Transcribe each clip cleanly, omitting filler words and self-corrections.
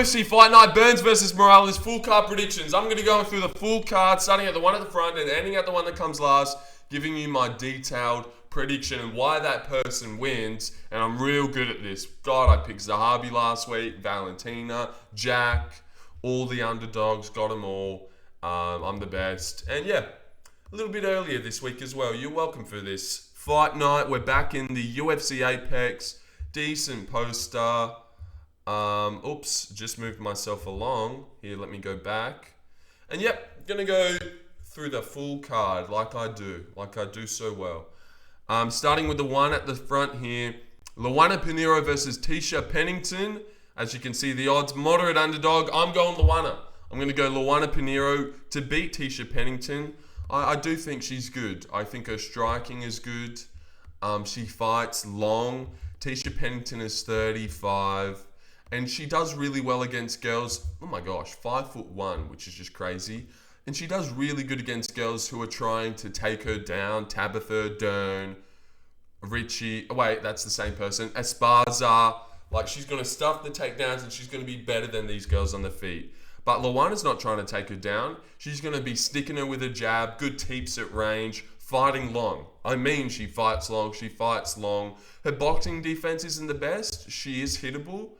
UFC Fight Night, Burns versus Morales, full card predictions. I'm going to go through the full card, starting at the one at the front and ending at the one that comes last, giving you my detailed prediction and why that person wins. And I'm real good at this. God, I picked Zahabi last week, Valentina, Jack, all the underdogs, got them all. I'm the best. And yeah, a little bit earlier this week as well. You're welcome for this. Fight Night, we're back in the UFC Apex. Decent poster. Oops, just moved myself along. Here, let me go back. And yep, gonna go through the full card like I do so well. Starting with the one at the front here. Luana Pinheiro versus Tecia Pennington. As you can see, the odds, moderate underdog. I'm going Luana. I'm going to go Luana Pinheiro to beat Tecia Pennington. I do think she's good. I think her striking is good. She fights long. Tecia Pennington is 35. And she does really well against girls, oh my gosh, 5'1", which is just crazy. And she does really good against girls who are trying to take her down. Tabitha, Dern, Richie, wait, that's the same person. Esparza, like she's going to stuff the takedowns and she's going to be better than these girls on the feet. But Luana's not trying to take her down. She's going to be sticking her with a jab, good teeps at range, fighting long. I mean, she fights long. Her boxing defense isn't the best. She is hittable.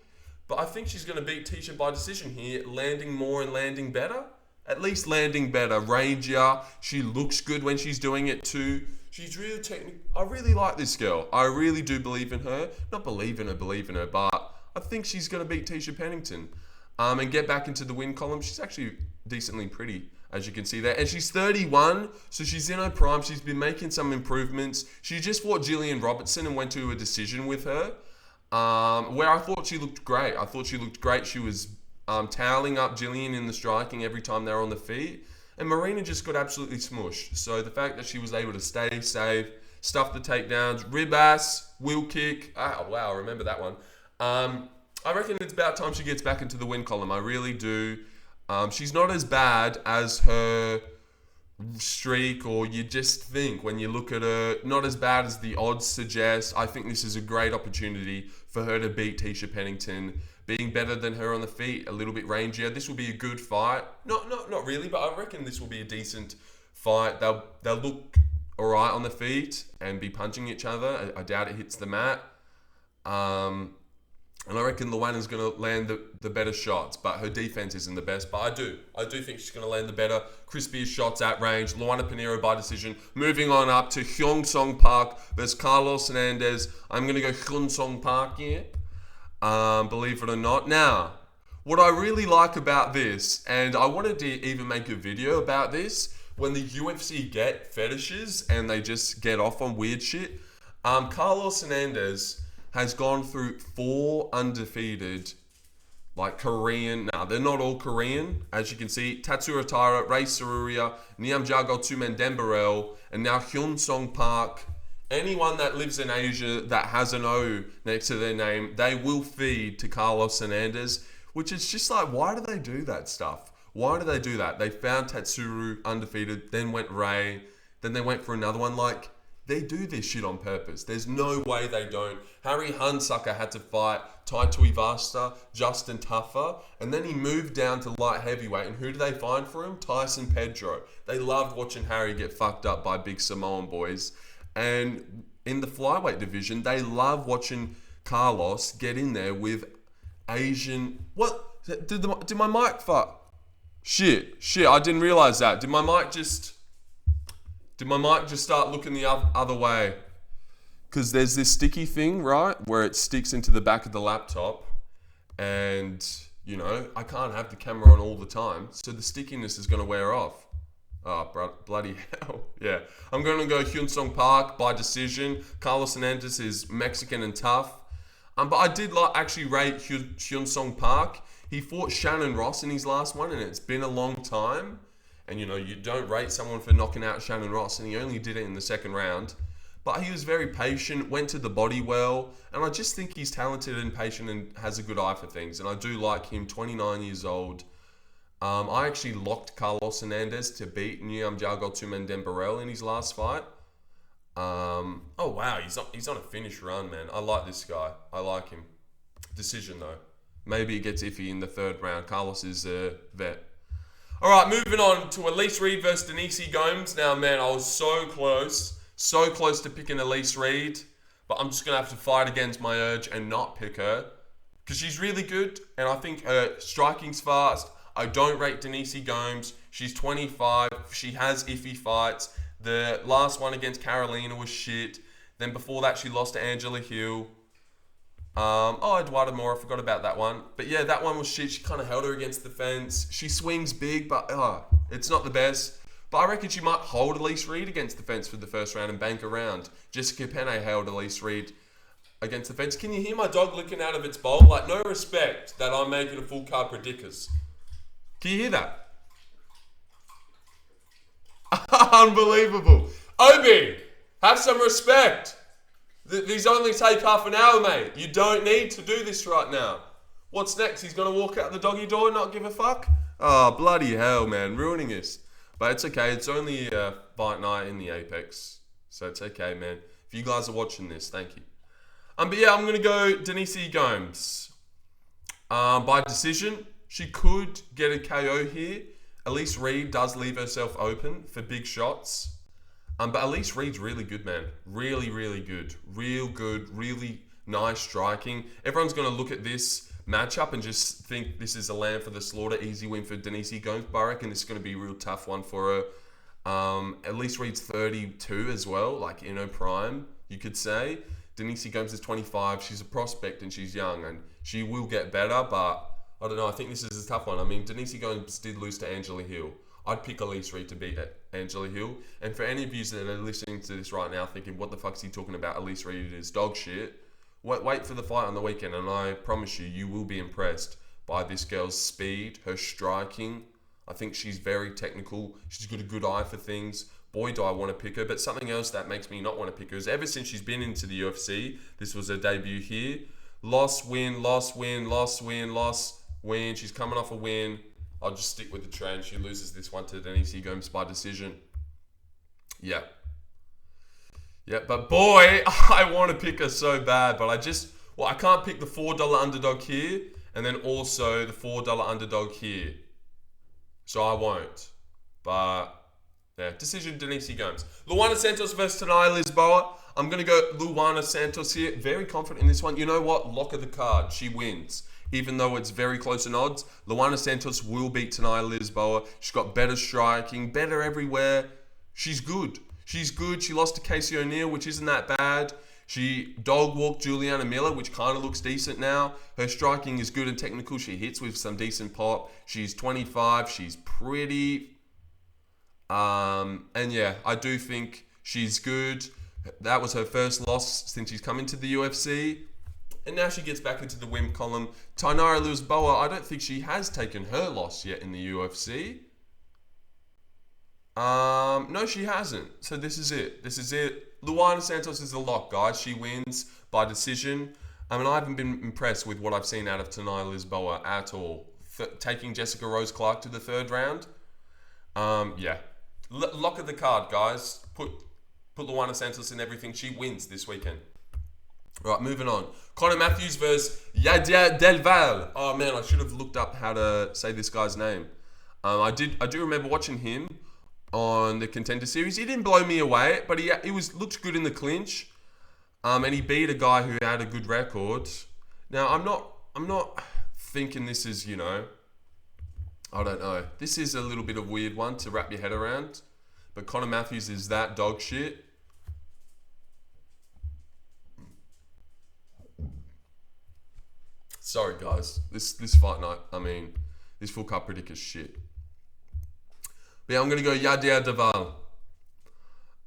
But I think she's going to beat Tecia by decision here, landing more and landing better. At least landing better. Rangier. She looks good when she's doing it too. She's really technical. I really like this girl. I really do believe in her. Not believe in her, but I think she's going to beat Tecia Pennington. And get back into the win column. She's actually decently pretty, as you can see there. And she's 31, so she's in her prime. She's been making some improvements. She just fought Julian Robertson and went to a decision with her. Where I thought she looked great. She was toweling up Julian in the striking every time they were on the feet. And Marina just got absolutely smushed. So the fact that she was able to stay safe, stuff the takedowns, rib ass, wheel kick. Oh, wow, I remember that one. I reckon it's about time she gets back into the win column. I really do. She's not as bad as her streak, or you just think when you look at her, not as bad as the odds suggest. I think this is a great opportunity for her to beat Tecia Pennington, being better than her on the feet, a little bit rangier. This will be a good fight. Not really, but I reckon this will be a decent fight. They'll look all right on the feet and be punching each other. I doubt it hits the mat. And I reckon Luana's going to land the better shots, but her defense isn't the best. But I do think she's going to land the better, crispier shots at range. Luana Pinheiro by decision. Moving on up to Hyun Song Park versus Carlos Hernandez. I'm going to go Hyun Song Park here, believe it or not. Now, what I really like about this, and I wanted to even make a video about this, when the UFC get fetishes and they just get off on weird shit. Carlos Hernandez has gone through 4 undefeated, like Korean. Now, they're not all Korean, as you can see. Tatsuro Taira, Ray Saruria, Niam Jago Tumen Dembarel, and now Hyun Song Park. Anyone that lives in Asia that has an O next to their name, they will feed to Carlos Hernandez, which is just like, why do they do that stuff? Why do they do that? They found Tatsuro undefeated, then went Ray, then they went for another one. Like, they do this shit on purpose. There's no way they don't. Harry Hunsucker had to fight Tai Tuivasa, Justin Tuffer, and then he moved down to light heavyweight. And who do they find for him? Tyson Pedro. They loved watching Harry get fucked up by big Samoan boys. And in the flyweight division, they love watching Carlos get in there with Asian... What? Did my mic fuck? Shit, I didn't realize that. Did my mic just start looking the other way? Because there's this sticky thing, right, where it sticks into the back of the laptop. And, you know, I can't have the camera on all the time. So the stickiness is going to wear off. Oh, bloody hell. Yeah. I'm going to go Hyun Song Park by decision. Carlos Hernandez is Mexican and tough. But I did actually rate Hyun Song Park. He fought Shannon Ross in his last one, and it's been a long time. And, you know, you don't rate someone for knocking out Shannon Ross, and he only did it in the second round. But he was very patient, went to the body well, and I just think he's talented and patient and has a good eye for things. And I do like him, 29 years old. I actually locked Carlos Hernandez to beat Niam Jago Tumen Dembarel in his last fight. Oh, wow, he's on a finish run, man. I like this guy. I like him. Decision, though. maybe it gets iffy in the third round. Carlos is a vet. All right, moving on to Elise Reed versus Denise Gomes. Now, man, I was so close to picking Elise Reed, but I'm just going to have to fight against my urge and not pick her because she's really good, and I think her striking's fast. I don't rate Denise Gomes. She's 25. She has iffy fights. The last one against Carolina was shit. Then before that, she lost to Angela Hill. Eduardo Moore, I forgot about that one. But yeah, that one was shit. She kind of held her against the fence. She swings big, but it's not the best. But I reckon she might hold Elise Reed against the fence for the first round and bank around. Jessica Penne held Elise Reed against the fence. Can you hear my dog licking out of its bowl? Like, no respect that I'm making a full card predictors. Can you hear that? Unbelievable. Obi, have some respect. These only take half an hour, mate. You don't need to do this right now. What's next? He's going to walk out the doggy door and not give a fuck? Oh, bloody hell, man. Ruining this. But it's okay. It's only a fight night in the Apex. So it's okay, man. If you guys are watching this, thank you. But yeah, I'm going to go Denise Gomes. By decision, she could get a KO here. Elise Reed does leave herself open for big shots. But Elise Reed's really good, man. Really, really good. Real good. Really nice striking. Everyone's going to look at this matchup and just think this is a lamb for the slaughter. Easy win for Denise Gomes. But I reckon this is going to be a real tough one for her. Elise Reed's 32 as well, like in her prime, you could say. Denise Gomes is 25. She's a prospect and she's young and she will get better. But I don't know. I think this is a tough one. I mean, Denise Gomes did lose to Angela Hill. I'd pick Elise Reed to beat Angela Hill. And for any of you that are listening to this right now thinking, what the fuck's he talking about? Elise Reed is dog shit. Wait for the fight on the weekend and I promise you, you will be impressed by this girl's speed, her striking. I think she's very technical. She's got a good eye for things. Boy, do I want to pick her. But something else that makes me not want to pick her is ever since she's been into the UFC, this was her debut here. Loss, win, loss, win, loss, win, loss, win. She's coming off a win. I'll just stick with the trend. She loses this one to Denise Gomes by decision. Yeah. Yeah, but boy, I want to pick her so bad. But I can't pick the $4 underdog here. And then also the $4 underdog here. So I won't. But, yeah, decision Denise Gomes. Luana Santos versus Tainara Lisboa. I'm going to go Luana Santos here. Very confident in this one. You know what? Lock of the card. She wins. Even though it's very close in odds, Luana Santos will beat Tainara Lisboa. She's got better striking, better everywhere. She's good. She's good. She lost to Casey O'Neill, which isn't that bad. She dog-walked Juliana Miller, which kind of looks decent now. Her striking is good and technical. She hits with some decent pop. She's 25. She's pretty. And yeah, I do think she's good. That was her first loss since she's come into the UFC. And now she gets back into the win column. Tainara Lisboa, I don't think she has taken her loss yet in the UFC. No, she hasn't. So this is it. This is it. Luana Santos is the lock, guys. She wins by decision. I mean, I haven't been impressed with what I've seen out of Tainara Lisboa at all. Taking Jessica Rose Clark to the third round. Yeah. Lock of the card, guys. Put Luana Santos in everything. She wins this weekend. Right, moving on. Conor Matheus versus Yadier DelValle. Oh man, I should have looked up how to say this guy's name. I do remember watching him on the Contender Series. He didn't blow me away, but he looked good in the clinch. And he beat a guy who had a good record. Now I'm not thinking this is, I don't know. This is a little bit of a weird one to wrap your head around. But Conor Matheus is that dog shit. Sorry, guys. This fight night, this full card predict is shit. But yeah, I'm going to go Yadier DelValle.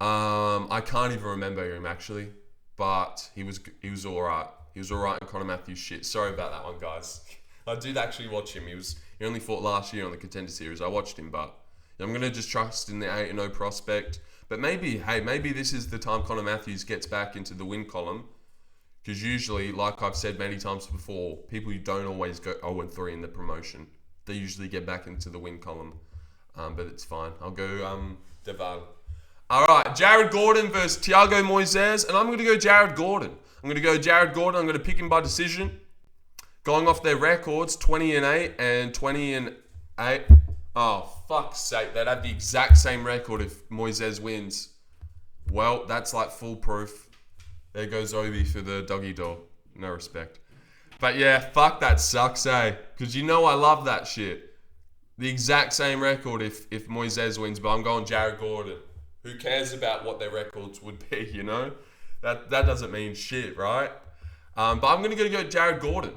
I can't even remember him, actually. But he was alright. He was alright in Conor Matheus shit. Sorry about that one, guys. I did actually watch him. He only fought last year on the Contender Series. I watched him, but I'm going to just trust in the 8-0 prospect. But maybe this is the time Conor Matheus gets back into the win column. Because usually, like I've said many times before, people who don't always go 0-3 in the promotion. They usually get back into the win column. But it's fine. I'll go DelValle. Alright, Jared Gordon versus Thiago Moises. And I'm going to go Jared Gordon. I'm going to pick him by decision. Going off their records, 20-8 and 20-8. Oh, fuck's sake. They'd have the exact same record if Moises wins. Well, that's like foolproof. There goes Obi for the doggy door. No respect. But yeah, fuck, that sucks, eh? Because you know I love that shit. The exact same record if Moises wins, but I'm going Jared Gordon. Who cares about what their records would be, you know? That doesn't mean shit, right? But I'm going to go Jared Gordon.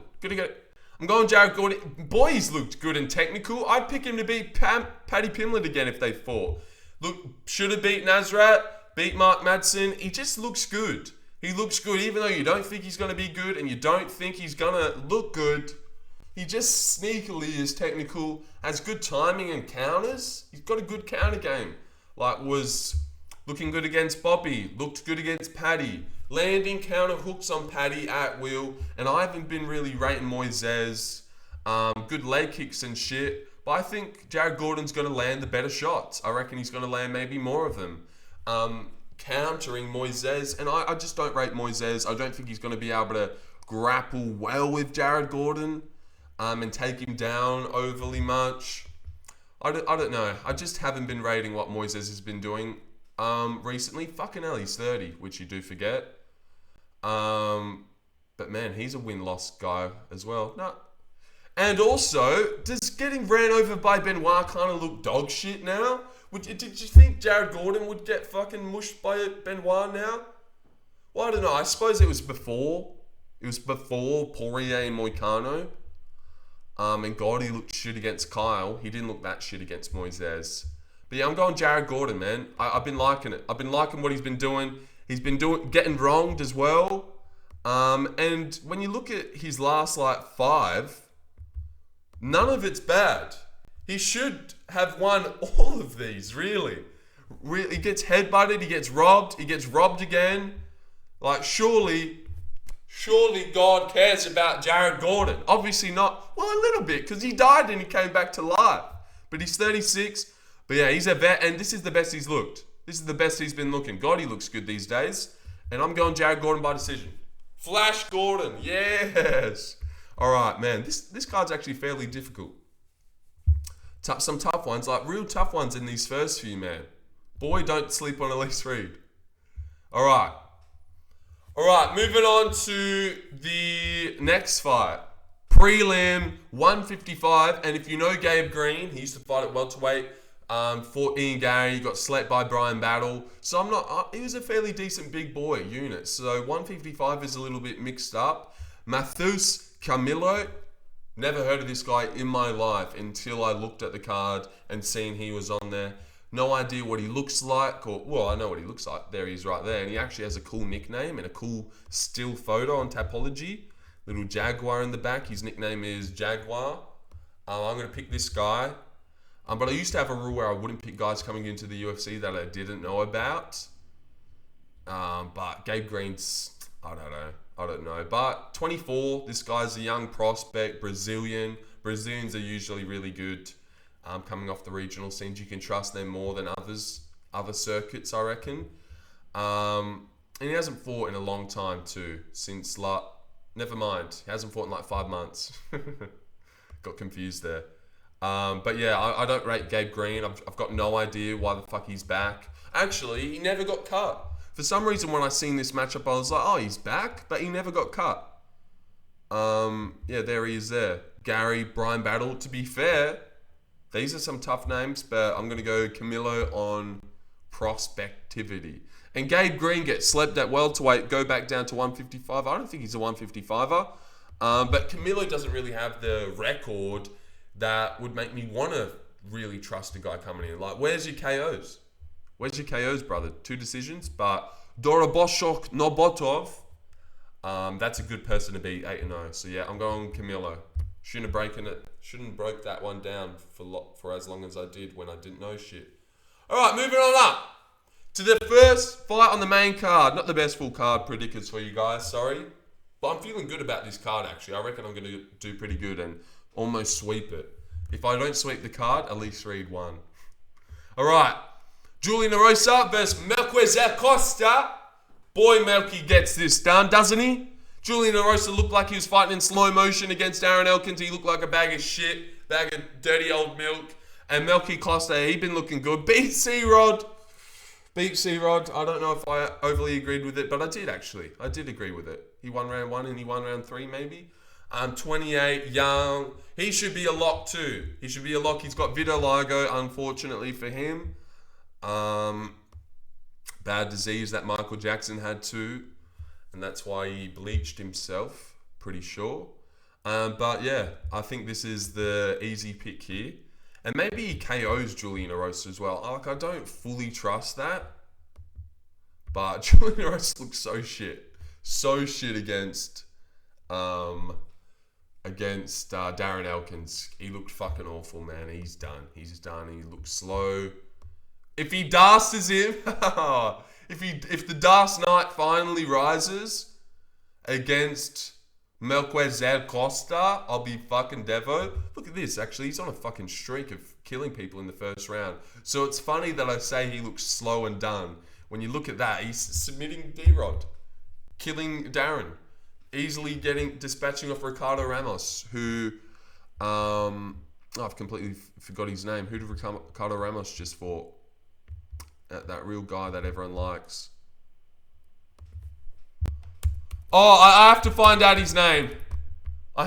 I'm going Jared Gordon. Boy, he's looked good and technical. I'd pick him to beat Paddy Pimblett again if they fought. Look, should have beat Nasrat, beat Mark Madsen. He just looks good. He looks good even though you don't think he's going to be good and you don't think he's going to look good. He just sneakily is technical, has good timing and counters. He's got a good counter game. Like, was looking good against Bobby, looked good against Paddy. Landing counter hooks on Paddy at will. And I haven't been really rating Moises. Good leg kicks and shit. But I think Jared Gordon's going to land the better shots. I reckon he's going to land maybe more of them. Countering Moises. And I just don't rate Moises. I don't think he's going to be able to grapple well with Jared Gordon. And take him down overly much. I don't know. I just haven't been rating what Moises has been doing recently. Fucking hell, he's 30, which you do forget. But man, he's a win-loss guy as well. No. And also, does getting ran over by Benoit kind of look dog shit now? Did you think Jared Gordon would get fucking mushed by Benoit now? Well, I don't know. I suppose it was before. It was before Poirier and Moicano. And God, he looked shit against Kyle. He didn't look that shit against Moises. But yeah, I'm going Jared Gordon, man. I've been liking it. I've been liking what he's been doing. He's been getting wronged as well. And when you look at his last, 5, none of it's bad. He should have won all of these, really. He gets headbutted, he gets robbed again. Surely God cares about Jared Gordon. Obviously not. Well, a little bit, because he died and he came back to life. But he's 36. But yeah, he's a vet, and this is the best he's looked. This is the best he's been looking. God, he looks good these days. And I'm going Jared Gordon by decision. Flash Gordon, yes. All right, man, this card's actually fairly difficult. Some tough ones, real tough ones in these first few, man. Boy, don't sleep on Elise Reed. All right, moving on to the next fight. Prelim 155, and if you know Gabe Green, he used to fight at welterweight. Fought Ian Gary, got slept by Brian Battle. So he was a fairly decent big boy unit. So 155 is a little bit mixed up. Matheus Camilo, never heard of this guy in my life until I looked at the card and seen he was on there. No idea what he looks like, I know what he looks like. There he is right there. And he actually has a cool nickname and a cool still photo on Tapology. Little Jaguar in the back. His nickname is Jaguar. I'm going to pick this guy. But I used to have a rule where I wouldn't pick guys coming into the UFC that I didn't know about. But Gabe Green's, I don't know. But 24, this guy's a young prospect, Brazilian. Brazilians are usually really good. Coming off the regional scenes, you can trust them more than other circuits, I reckon. And he hasn't fought in a long time too, since never mind, he hasn't fought in 5 months. Got confused there. But yeah, I don't rate Gabe Green. I've got no idea why the fuck he's back. Actually, he never got cut. For some reason, when I seen this matchup, I was like, oh, he's back, but he never got cut. Yeah, there he is there. Gary, Brian Battle. To be fair, these are some tough names, but I'm going to go Camilo on prospectivity. And Gabe Green gets slept at welterweight, go back down to 155. I don't think he's a 155er. But Camilo doesn't really have the record that would make me want to really trust a guy coming in. Where's your KOs? Where's your KOs, brother? 2 decisions, but Doroboshok Nobotov, that's a good person to beat 8-0. So yeah, I'm going Camilo. Shouldn't have broke that one down for as long as I did when I didn't know shit. All right, moving on up to the first fight on the main card. Not the best full card predictors for you guys, sorry. But I'm feeling good about this card, actually. I reckon I'm going to do pretty good and almost sweep it. If I don't sweep the card, Elise Reed won. All right. Julian Erosa versus Melky Costa. Boy, Melky gets this done, doesn't he? Julian Erosa looked like he was fighting in slow motion against Darren Elkins. He looked like a bag of shit, bag of dirty old milk. And Melky Costa, he been looking good. Beat C-Rod. I don't know if I overly agreed with it, but I did actually. I did agree with it. He won round 1 and he won round 3 maybe. 28, young. He should be a lock too. He should be a lock. He's got vitiligo, unfortunately for him. Bad disease that Michael Jackson had too. And that's why he bleached himself, pretty sure. But yeah, I think this is the easy pick here. And maybe he KOs Julian Erosa as well. Like, I don't fully trust that. But Julian Erosa looks so shit. So shit against Darren Elkins. He looked fucking awful, man. He's done. He's done. He looks slow. If he dasses him, if the Dark Knight finally rises against Melky Costa, I'll be fucking Devo. Look at this, actually, he's on a fucking streak of killing people in the first round. So it's funny that I say he looks slow and done. When you look at that, he's submitting D-Rod, killing Darren, easily dispatching off Ricardo Ramos, who, I've completely forgot his name. Who did Ricardo Ramos just fought? That real guy that everyone likes. Oh, I have to find out his name. I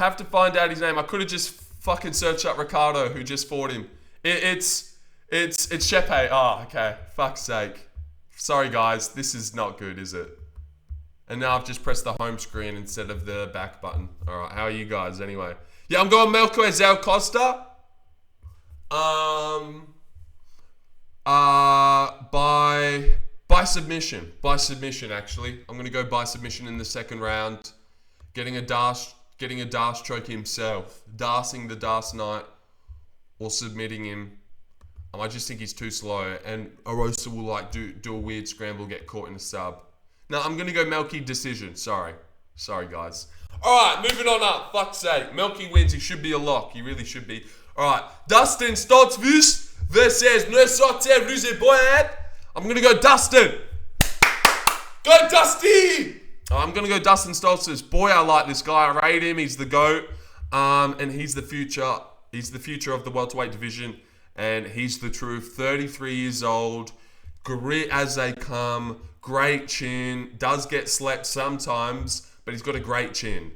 could have just fucking searched up Ricardo, who just fought him. It's Shepe. Oh, okay. Fuck's sake. Sorry, guys. This is not good, is it? And now I've just pressed the home screen instead of the back button. All right. How are you guys anyway? Yeah, I'm going Melky Costa. By submission. By submission, actually. I'm going to go by submission in the second round. Getting a dash choke himself. Darsing the Dark Knight. Or submitting him. I just think he's too slow. And Erosa will like do a weird scramble, get caught in a sub. No, I'm going to go Melky decision. Sorry, guys. Alright, moving on up. Fuck's sake. Melky wins. He should be a lock. He really should be. Alright. Dustin Stoltzfus versus Nursulton Ruziboev. I'm going to go Dustin. Go Dusty! I'm going to go Dustin Stoltzfus. Boy, I like this guy. I rate him. He's the GOAT. And he's the future. He's the future of the welterweight division. And he's the truth. 33 years old. Grit as they come. Great chin. Does get slept sometimes. But he's got a great chin.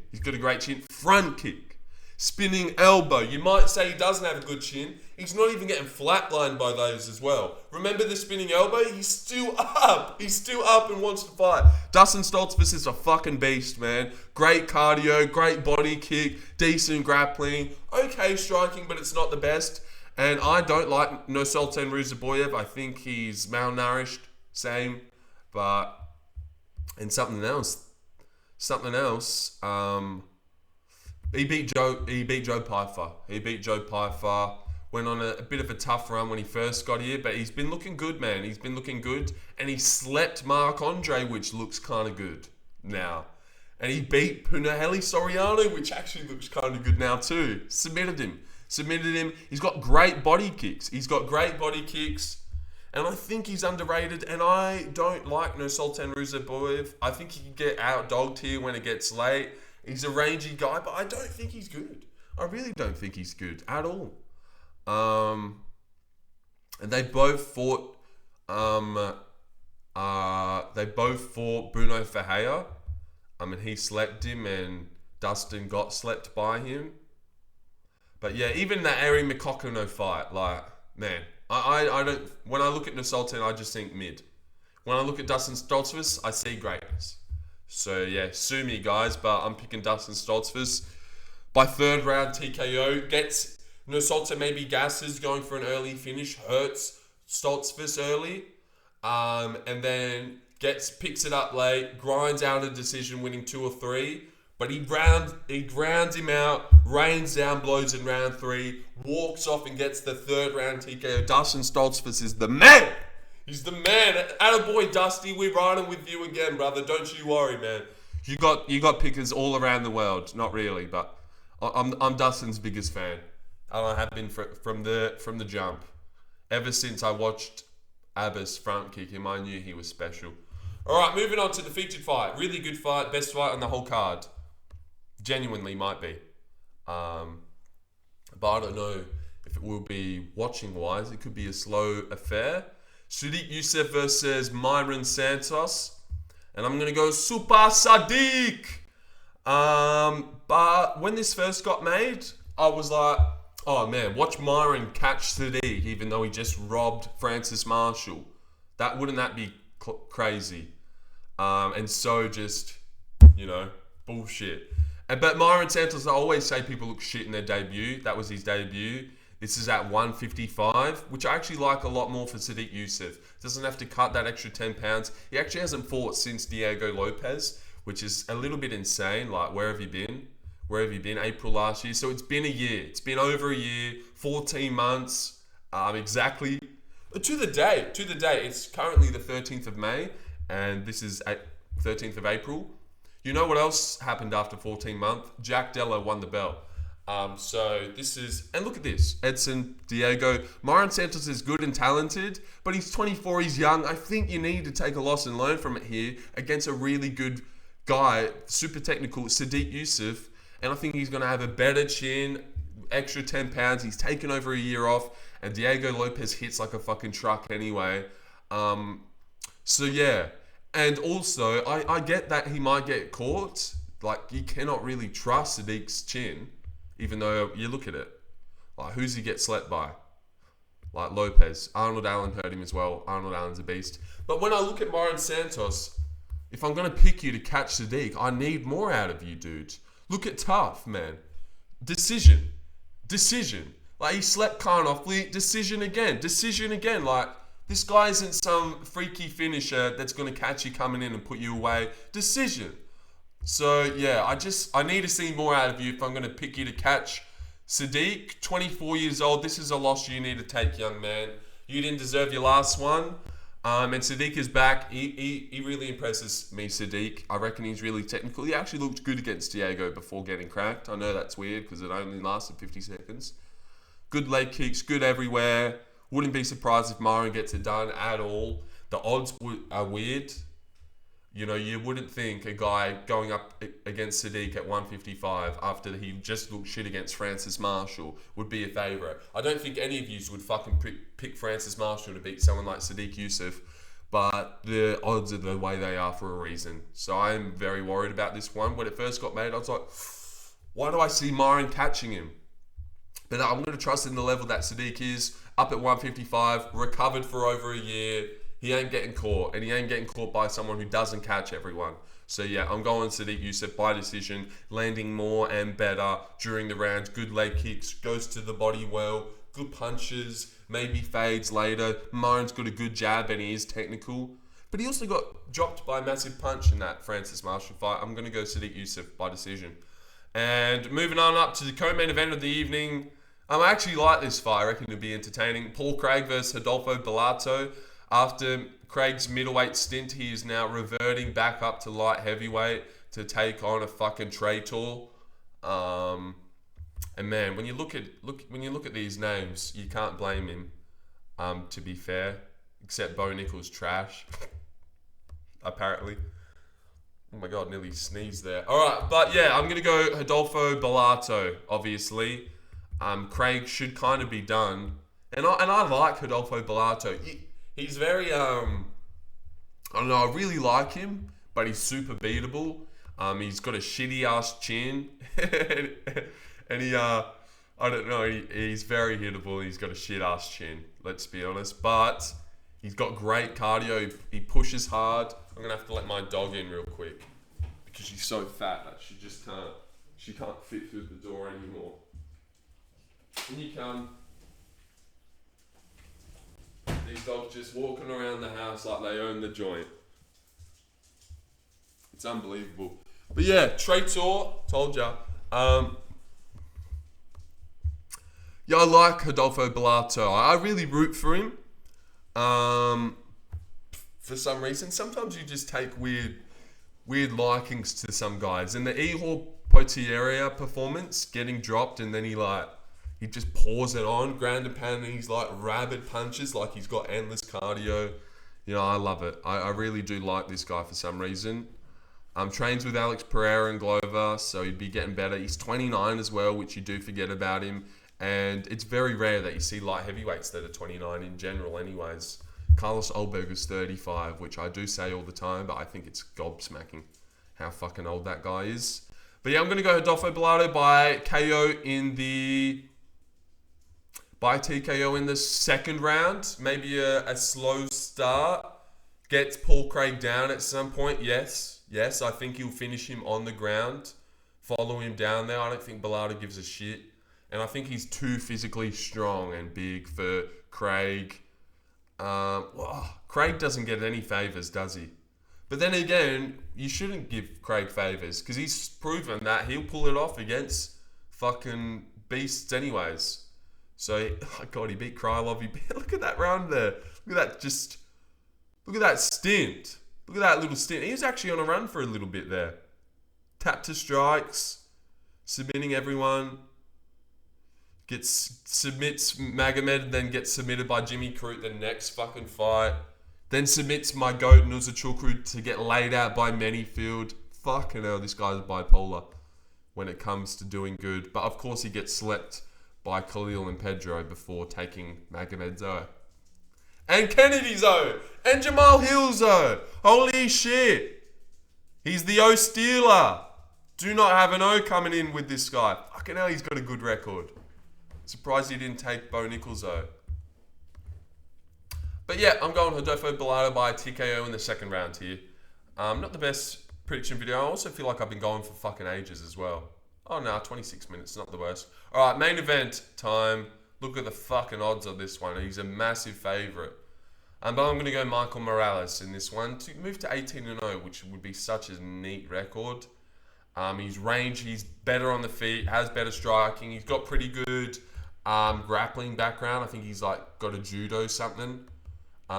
Front kick. Spinning elbow. You might say he doesn't have a good chin. He's not even getting flatlined by those as well. Remember the spinning elbow? He's still up. And wants to fight. Dustin Stoltzfus is a fucking beast, man. Great cardio, great body kick, decent grappling, okay striking, but it's not the best. And I don't like Nursulton Ruziboev. I think he's malnourished. Same. But, and something else. He beat Joe Pyfer. Went on a bit of a tough run when he first got here, but he's been looking good, man. And he slept Marc-Andre, which looks kind of good now. And he beat Pinheiro Soriano, which actually looks kind of good now too. Submitted him. He's got great body kicks. And I think he's underrated. And I don't like Nursulton Ruziboev. I think he can get out-dogged here when it gets late. He's a rangy guy, but I don't think he's good. I really don't think he's good at all. And they both fought Bruno Ferreira. And he slept him and Dustin got slept by him. But yeah, even that Eri Mikokono fight, like, man, I don't, when I look at Nursulton, I just think mid. When I look at Dustin Stoltzfus, I see greatness. So yeah, sue me guys, but I'm picking Dustin Stoltzfus. By third round TKO, gets Nursulton maybe gasses, going for an early finish, hurts Stoltzfus early, and then picks it up late, grinds out a decision, winning 2 or 3, but he grounds him out, rains down blows in round 3, walks off and gets the third round TKO. Dustin Stoltzfus is the man! He's the man. Attaboy, Dusty, we're riding with you again, brother. Don't you worry, man. You got pickers all around the world. Not really, but I'm Dustin's biggest fan. And I have been from the jump. Ever since I watched Abbas front kick him, I knew he was special. All right, moving on to the featured fight. Really good fight. Best fight on the whole card. Genuinely might be. But I don't know if it will be watching wise. It could be a slow affair. Sodiq Yusuff versus Mairon Santos. And I'm going to go Super Sodiq. But when this first got made, I was like, oh man, watch Mairon catch Sodiq even though he just robbed Francis Marshall. Wouldn't that be crazy? And so just, bullshit. But Mairon Santos, I always say people look shit in their debut. That was his debut. This is at 155, which I actually like a lot more for Sodiq Yusuff. Doesn't have to cut that extra 10 pounds. He actually hasn't fought since Diego Lopez, which is a little bit insane. Like, where have you been? April last year. So it's been a year. It's been over a year, 14 months, exactly. To the day. It's currently the 13th of May, and this is 13th of April. You know what else happened after 14 months? Jack Della won the belt. So this is, and look at this, Edson, Diego. Mairon Santos is good and talented, but he's 24, he's young. I think you need to take a loss and learn from it here against a really good guy, super technical, Sodiq Yusuff. And I think he's going to have a better chin, extra 10 pounds. He's taken over a year off, and Diego Lopez hits like a fucking truck anyway. So yeah. And also, I get that he might get caught. Like, you cannot really trust Sodiq's chin, even though you look at it. Like, who's he get slept by? Like, Lopez. Arnold Allen hurt him as well. Arnold Allen's a beast. But when I look at Mairon Santos, if I'm going to pick you to catch Sodiq, I need more out of you, dude. Look at Tough, man. Decision. Like, he slept Karnoff. Decision again. Like, this guy isn't some freaky finisher that's going to catch you coming in and put you away. Decision. So, yeah, I need to see more out of you if I'm going to pick you to catch Sodiq. 24 years old. This is a loss you need to take, young man. You didn't deserve your last one. And Sodiq is back. He really impresses me, Sodiq. I reckon he's really technical. He actually looked good against Diego before getting cracked. I know that's weird because it only lasted 50 seconds. Good leg kicks, good everywhere. Wouldn't be surprised if Mairon gets it done at all. The odds are weird. You wouldn't think a guy going up against Sodiq at 155 after he just looked shit against Francis Marshall would be a favourite. I don't think any of you would fucking pick Francis Marshall to beat someone like Sodiq Yusuff, but the odds are the way they are for a reason. So I'm very worried about this one. When it first got made, I was like, why do I see Mairon catching him? But I'm going to trust in the level that Sodiq is, up at 155, recovered for over a year. He ain't getting caught, and he ain't getting caught by someone who doesn't catch everyone. So yeah, I'm going Sodiq Yusuff by decision, landing more and better during the rounds. Good leg kicks, goes to the body well, good punches, maybe fades later. Mairon's got a good jab and he is technical. But he also got dropped by a massive punch in that Francis Marshall fight. I'm going to go Sodiq Yusuff by decision. And moving on up to the co-main event of the evening. I actually like this fight. I reckon it'll be entertaining. Paul Craig versus Rodolfo Bellato. After Craig's middleweight stint, he is now reverting back up to light heavyweight to take on a fucking traitor. And man, when you look at these names, you can't blame him. To be fair, except Bo Nickal's trash. Apparently. Oh my god, nearly sneezed there. All right, but yeah, I'm gonna go Rodolfo Bellato. Obviously, Craig should kind of be done, and I like Rodolfo Bellato. He's very, I don't know, I really like him, but he's super beatable. He's got a shitty ass chin, and he, I don't know, he's very hittable. He's got a shit ass chin, let's be honest, but he's got great cardio. He pushes hard. I'm gonna have to let my dog in real quick because she's so fat that she can't fit through the door anymore. In you come. These dogs just walking around the house like they own the joint. It's unbelievable. But yeah, Traitor, told ya. Yeah, I like Rodolfo Bellato. I really root for him. For some reason, sometimes you just take weird likings to some guys. And the Ihor Potieria performance, getting dropped and then he just pours it on, ground and pound, and he's like rabid punches, like he's got endless cardio. I love it. I really do like this guy for some reason. Trains with Alex Pereira and Glover, so he'd be getting better. He's 29 as well, which you do forget about him. And it's very rare that you see light heavyweights that are 29 in general anyways. Carlos Ulberger's 35, which I do say all the time, but I think it's gobsmacking how fucking old that guy is. But yeah, I'm going to go Rodolfo Bellato by KO in the... by TKO in the second round. Maybe a slow start. Gets Paul Craig down at some point, yes. Yes, I think he'll finish him on the ground. Follow him down there. I don't think Bellato gives a shit. And I think he's too physically strong and big for Craig. Craig doesn't get any favours, does he? But then again, you shouldn't give Craig favours because he's proven that he'll pull it off against fucking beasts anyways. So, oh God, he beat Krylov. Look at that round there. Look at that stint. Look at that little stint. He was actually on a run for a little bit there. Tap to strikes. Submitting everyone. Submits Magomed, then gets submitted by Jimmy Crute the next fucking fight. Then submits my goat Nursulton to get laid out by Manyfield. Fucking hell, this guy's bipolar when it comes to doing good. But of course he gets slept by Khalil and Pedro before taking Magomed's O. And Kennedy's O. And Jamal Hill's O. Holy shit. He's the O stealer. Do not have an O coming in with this guy. Fucking hell, he's got a good record. Surprised he didn't take Bo Nichols though. But yeah, I'm going Rodolfo Bellato by TKO in the second round here. Not the best prediction video. I also feel like I've been going for fucking ages as well. Oh no, 26 minutes, not the worst. Alright, main event time. Look at the fucking odds of this one. He's a massive favourite. But I'm going to go Michael Morales in this one to move to 18-0, which would be such a neat record. His range, he's better on the feet, has better striking. He's got pretty good grappling background. I think he's like got a judo something.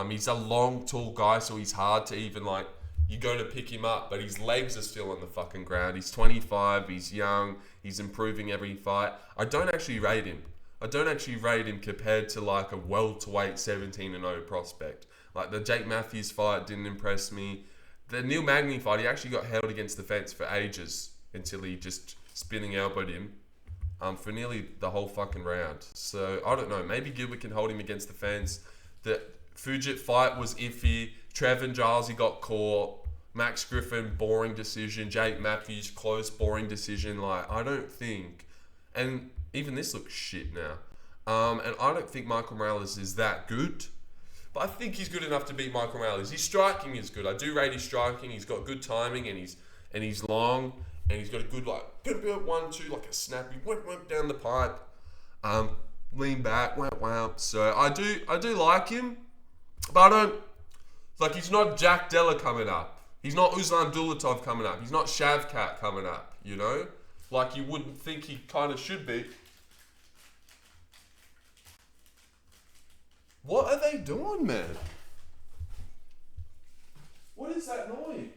He's a long, tall guy, so he's hard to even like, you go to pick him up, but his legs are still on the fucking ground. He's 25, he's young, he's improving every fight. I don't actually rate him compared to like a welterweight 17-0 prospect. Like the Jake Matthews fight didn't impress me. The Neil Magny fight, he actually got held against the fence for ages until he just spinning elbowed him for nearly the whole fucking round. So I don't know, maybe Gilbert can hold him against the fence. The Fujit fight was iffy. Trevin Giles, he got caught. Max Griffin, boring decision. Jake Matthews, close, boring decision. Like, I don't think... And even this looks shit now. And I don't think Michael Morales is that good. But I think he's good enough to beat Michael Morales. His striking is good. I do rate his striking. He's got good timing and he's long. And he's got a good, like, 1-2, like a snappy, went down the pipe. Lean back, wow. So I do like him. But I don't... Like, he's not Jack Della coming up. He's not Uzlan Dulatov coming up. He's not Shavkat coming up, you know? Like, you wouldn't think he kind of should be. What are they doing, man? What is that noise?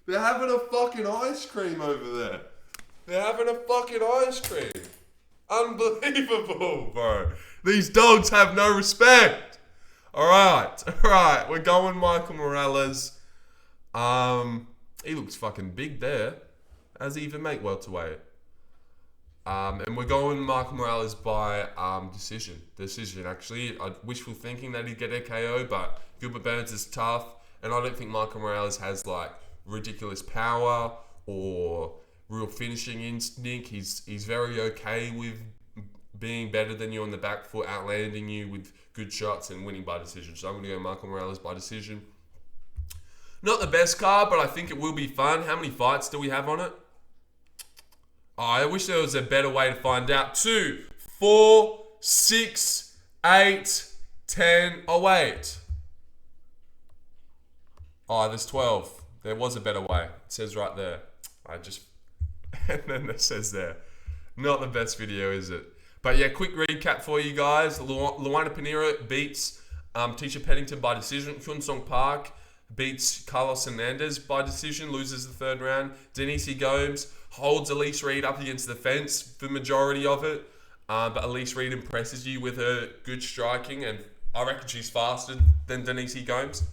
They're having a fucking ice cream over there. They're having a fucking ice cream. Unbelievable, bro. These dogs have no respect. Alright. We're going Michael Morales. He looks fucking big there. How does he even make welterweight? And we're going Michael Morales by decision. Actually. Wishful thinking that he'd get a KO, but Gilbert Burns is tough. And I don't think Michael Morales has like ridiculous power or real finishing instinct. He's very okay with being better than you on the back foot, outlanding you with good shots and winning by decision. So I'm going to go Michael Morales by decision. Not the best card, but I think it will be fun. How many fights do we have on it? Oh, I wish there was a better way to find out. 2, 4, 6, 8, 10. Oh, wait. Oh, there's 12. There was a better way. It says right there. And then it says there. Not the best video, is it? But yeah, quick recap for you guys. Luana Pinheiro beats Tecia Pennington by decision. Hyun Song Park beats Carlos Hernandez by decision, loses the third round. Denise Gomes holds Elise Reed up against the fence for the majority of it. But Elise Reed impresses you with her good striking and I reckon she's faster than Denise Gomes.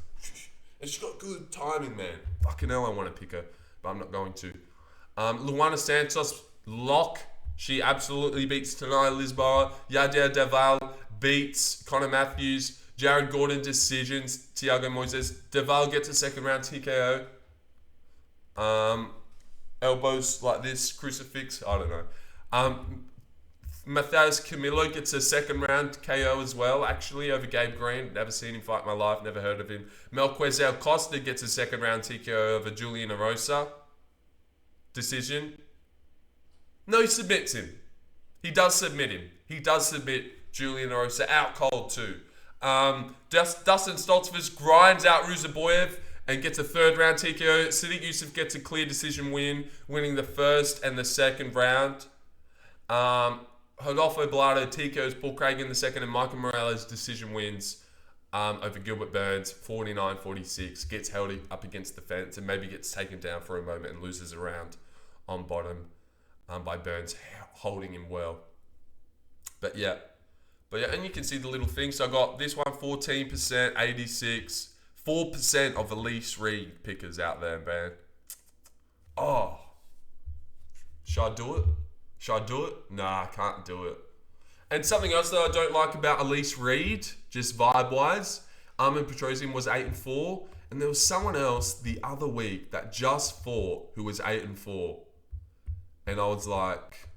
And she's got good timing, man. Fucking hell, I want to pick her, but I'm not going to. Luana Santos, lock. She absolutely beats Tainara Lisboa. Yadier DelValle beats Connor Matthews. Jared Gordon decisions. Thiago Moises. DelValle gets a second round TKO. Elbows like this. Crucifix. I don't know. Matheus Camilo gets a second round KO as well, actually, over Gabe Green. Never seen him fight in my life. Never heard of him. Melky Costa gets a second round TKO over Julian Erosa. Decision. No, he submits him. He does submit him. He does submit Julian Erosa out cold too. Dustin Stoltzfus grinds out Ruziboev and gets a third round TKO. Sodiq Yusuff gets a clear decision win, winning the first and the second round. Rodolfo Blado TKOs Paul Craig in the second, and Michael Morales decision wins over Gilbert Burns 49-46. Gets held up against the fence and maybe gets taken down for a moment and loses a round on bottom by Burns holding him well. But yeah, and you can see the little things. So I got this one 14%, 86, 4% of Elise Reed pickers out there, man. Oh, should I do it? Should I do it? Nah, I can't do it. And something else that I don't like about Elise Reed, just vibe-wise, Armin Petrosian was 8-4, and there was someone else the other week that just fought who was 8-4, and I was like,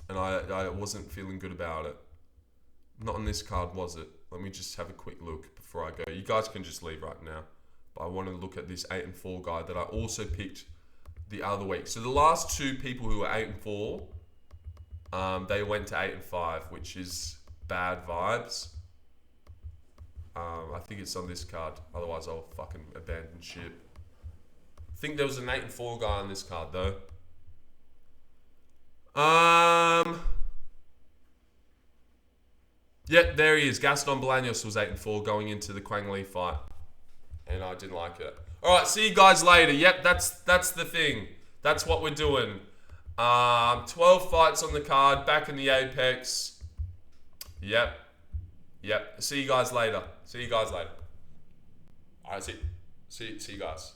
and I wasn't feeling good about it. Not on this card, was it? Let me just have a quick look before I go. You guys can just leave right now, but I want to look at this 8-4 guy that I also picked the other week. So the last two people who were 8-4. They went to 8-5, which is bad vibes. I think it's on this card. Otherwise, I'll fucking abandon ship. I think there was an 8-4 guy on this card, though. Yeah, there he is. Gaston Bolaños was 8-4 going into the Quang Lee fight. And I didn't like it. Alright, see you guys later. Yep, that's the thing. That's what we're doing. 12 fights on the card, back in the Apex. Yep. See you guys later. Alright, see you guys.